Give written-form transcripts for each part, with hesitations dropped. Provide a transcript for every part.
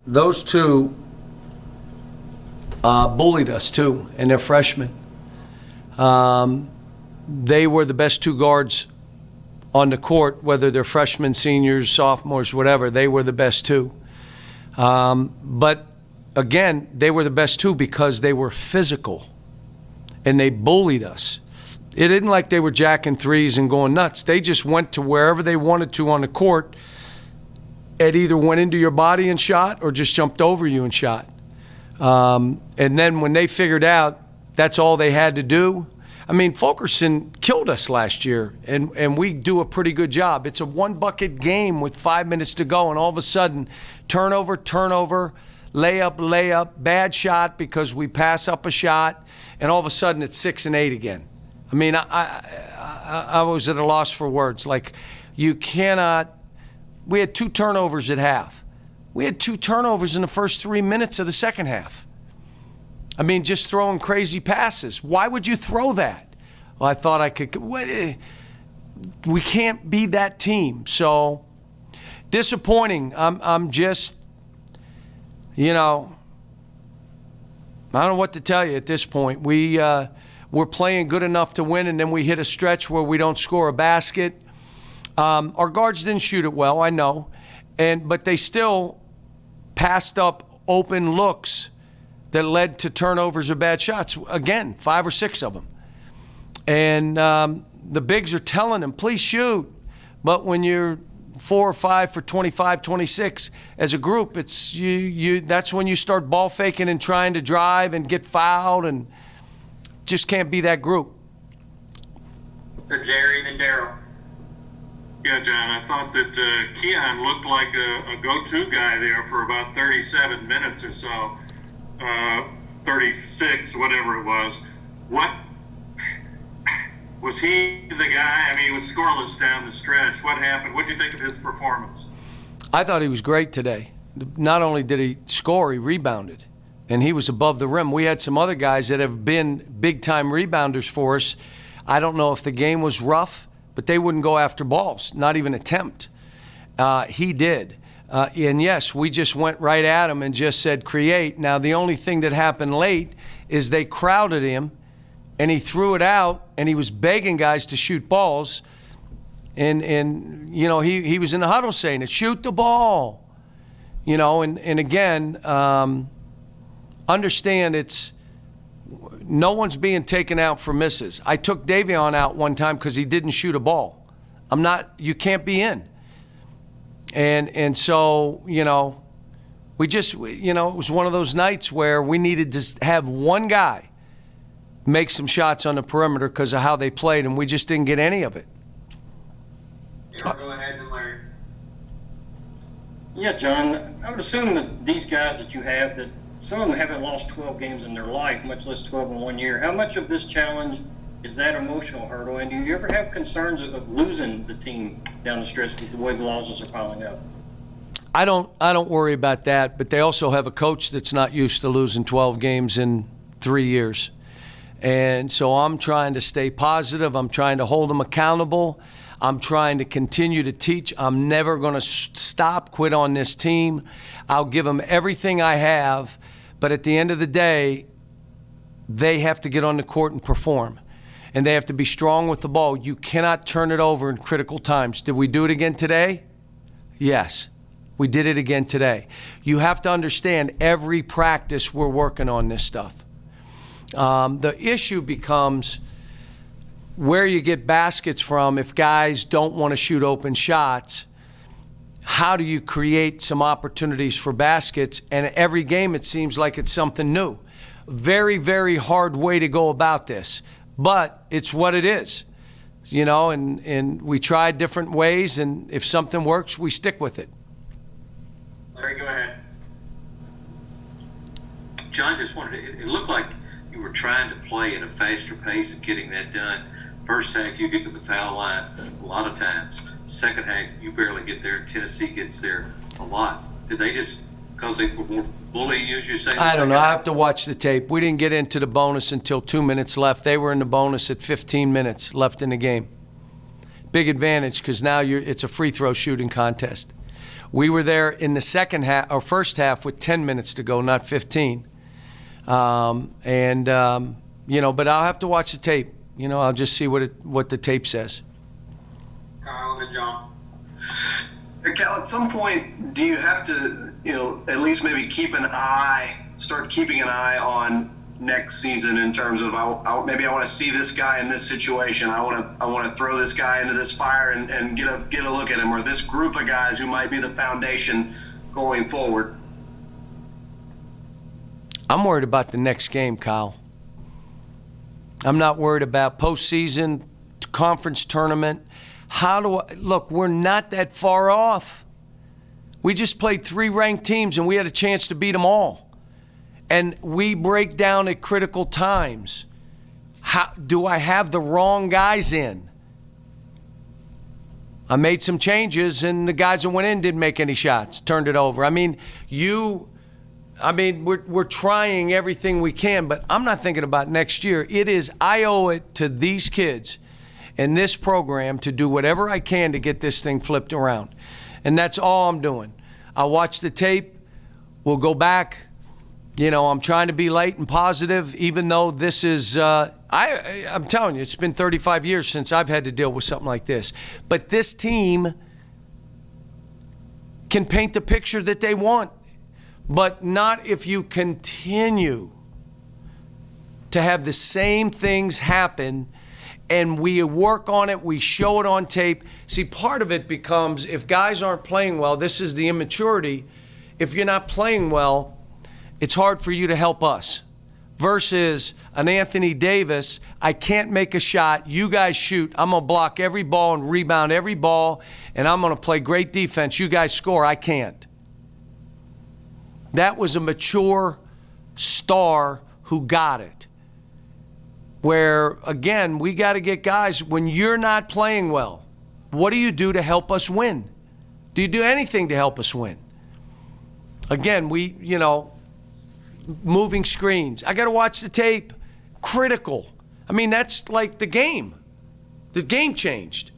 Those two bullied us too, and they're freshmen. They were the best two guards on the court, whether they're freshmen, seniors, sophomores, whatever. They were the best two. But again, they were the best two because they were physical, and they bullied us. It isn't like they were jacking threes and going nuts. They just went to wherever they wanted to on the court. It either went into your body and shot or just jumped over you and shot. And then when they figured out that's all they had to do, I mean, Fulkerson killed us last year, and we do a pretty good job. It's a one-bucket game with 5 minutes to go, and all of a sudden, turnover, layup, bad shot because we pass up a shot, and all of a sudden it's 6 and 8 again. I mean, I was at a loss for words. Like, you cannot – we had 2 turnovers at half. We had 2 turnovers in the first 3 minutes of the second half. I mean, just throwing crazy passes. Why would you throw that? Well, I thought I could. We can't be that team. So disappointing. I'm just, I don't know what to tell you at this point. We're playing good enough to win, and then we hit a stretch where we don't score a basket. Our guards didn't shoot it well, I know, but they still passed up open looks that led to turnovers or bad shots. Again, 5 or 6 of them. And the bigs are telling them, please shoot. But when you're 4 or 5 for 25, 26, as a group, it's that's when you start ball faking and trying to drive and get fouled, and just can't be that group. For Jerry, then Daryl. Yeah, John, I thought that Keon looked like a go-to guy there for about 37 minutes or so. 36, whatever it was. What was he the guy? I mean, he was scoreless down the stretch. What happened? What did you think of his performance? I thought he was great today. Not only did he score, he rebounded, and he was above the rim. We had some other guys that have been big-time rebounders for us. I don't know if the game was rough, but they wouldn't go after balls, not even attempt. He did. And yes, we just went right at him and just said, create. Now, the only thing that happened late is they crowded him, and he threw it out, and he was begging guys to shoot balls. And he was in the huddle saying it, shoot the ball. And again, understand no one's being taken out for misses. I took Davion out one time because he didn't shoot a ball. You can't be in. And so, we just, it was one of those nights where we needed to have one guy make some shots on the perimeter because of how they played, and we just didn't get any of it. Go ahead, and Larry. Yeah, John, I would assume that these guys that you have, that some of them haven't lost 12 games in their life, much less 12 in 1 year. How much of this challenge is that emotional hurdle, and do you ever have concerns of losing the team down the stretch with the way the losses are piling up? I don't worry about that, but they also have a coach that's not used to losing 12 games in 3 years. And so I'm trying to stay positive. I'm trying to hold them accountable. I'm trying to continue to teach. I'm never going to quit on this team. I'll give them everything I have, but at the end of the day, they have to get on the court and perform. And they have to be strong with the ball. You cannot turn it over in critical times. Did we do it again today? Yes, we did it again today. You have to understand, every practice we're working on this stuff. The issue becomes where you get baskets from if guys don't want to shoot open shots. How do you create some opportunities for baskets? And every game it seems like it's something new. Very, very hard way to go about this. But it's what it is, and we tried different ways, and if something works, we stick with it. Larry, go ahead. John, just it looked like you were trying to play at a faster pace of getting that done. First half, you get to the foul line a lot of times. Second half, you barely get there. Tennessee gets there a lot. Did they just, because they were more bullying you, as you say? I don't know. I have to watch the tape. We didn't get into the bonus until 2 minutes left. They were in the bonus at 15 minutes left in the game. Big advantage because now it's a free throw shooting contest. We were there in the second half or first half with 10 minutes to go, not 15. But I'll have to watch the tape. I'll just see what the tape says. Kyle and then John. Hey, Cal, at some point, do you have to, at least maybe start keeping an eye on next season in terms of maybe I want to see this guy in this situation. I want to throw this guy into this fire and get a look at him, or this group of guys who might be the foundation going forward. I'm worried about the next game, Kyle. I'm not worried about postseason, conference tournament. Look, we're not that far off. We just played 3 ranked teams and we had a chance to beat them all. And we break down at critical times. Do I have the wrong guys in? I made some changes and the guys that went in didn't make any shots, turned it over. We're trying everything we can, but I'm not thinking about next year. I owe it to these kids and this program to do whatever I can to get this thing flipped around. And that's all I'm doing. I'll watch the tape. We'll go back. I'm trying to be late and positive, even though this is, I'm telling you, it's been 35 years since I've had to deal with something like this. But this team can paint the picture that they want, but not if you continue to have the same things happen. And we work on it, we show it on tape. See, part of it becomes, if guys aren't playing well, this is the immaturity. If you're not playing well, it's hard for you to help us. Versus an Anthony Davis, I can't make a shot, you guys shoot, I'm going to block every ball and rebound every ball, and I'm going to play great defense, you guys score, I can't. That was a mature star who got it. Where, again, we got to get guys, when you're not playing well, what do you do to help us win? Do you do anything to help us win? Again, moving screens. I got to watch the tape. Critical. That's like the game. The game changed.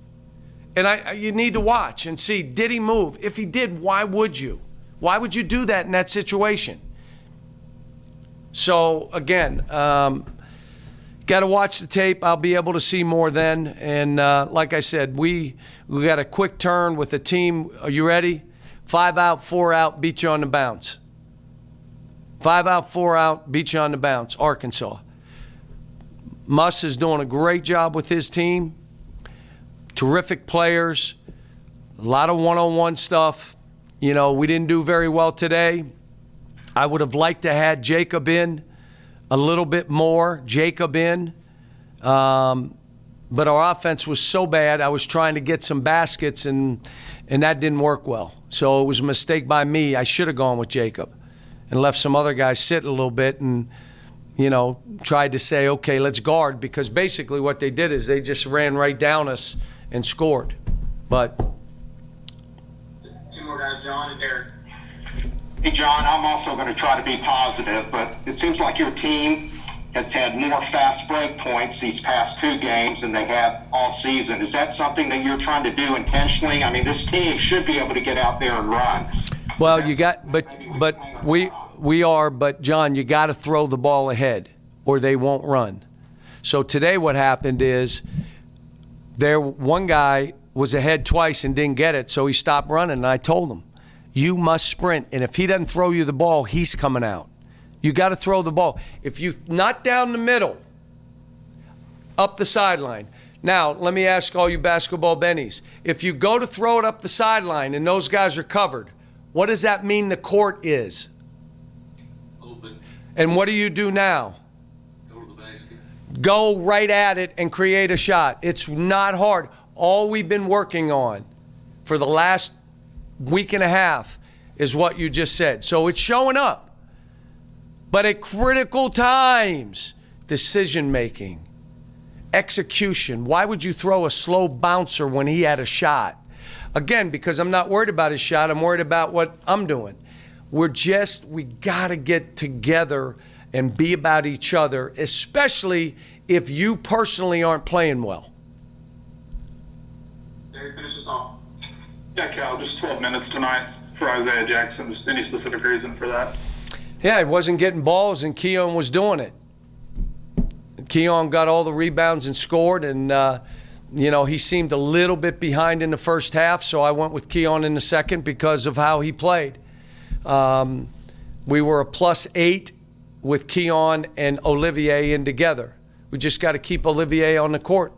And you need to watch and see, did he move? If he did, why would you? Why would you do that in that situation? So, again, got to watch the tape. I'll be able to see more then. And like I said, we got a quick turn with the team. Are you ready? 5 out, 4 out, beat you on the bounce. 5 out, 4 out, beat you on the bounce. Arkansas. Muss is doing a great job with his team. Terrific players. A lot of one-on-one stuff. We didn't do very well today. I would have liked to have had Jacob in a little bit more, but our offense was so bad. I was trying to get some baskets, and that didn't work well. So it was a mistake by me. I should have gone with Jacob and left some other guys sit a little bit and, tried to say, okay, let's guard, because basically what they did is they just ran right down us and scored. But 2 more guys, John and Derek. Hey, John, I'm also going to try to be positive, but it seems like your team has had more fast break points these past 2 games than they have all season. Is that something that you're trying to do intentionally? This team should be able to get out there and run. Well, but John, you got to throw the ball ahead or they won't run. So today what happened is one guy was ahead twice and didn't get it, so he stopped running, and I told him, you must sprint, and if he doesn't throw you the ball, he's coming out. You got to throw the ball. If you not down the middle, up the sideline. Now, let me ask all you basketball bennies. If you go to throw it up the sideline and those guys are covered, what does that mean the court is? Open. And what do you do now? Go to the basket. Go right at it and create a shot. It's not hard. All we've been working on for the last week and a half is what you just said. So it's showing up. But at critical times, decision-making, execution. Why would you throw a slow bouncer when he had a shot? Again, because I'm not worried about his shot. I'm worried about what I'm doing. We got to get together and be about each other, especially if you personally aren't playing well. Derek, finish us off. Yeah, Cal, just 12 minutes tonight. for Isaiah Jackson? Just any specific reason for that? Yeah, he wasn't getting balls, and Keon was doing it. Keon got all the rebounds and scored, and he seemed a little bit behind in the first half, so I went with Keon in the second because of how he played. We were a +8 with Keon and Olivier in together. We just got to keep Olivier on the court.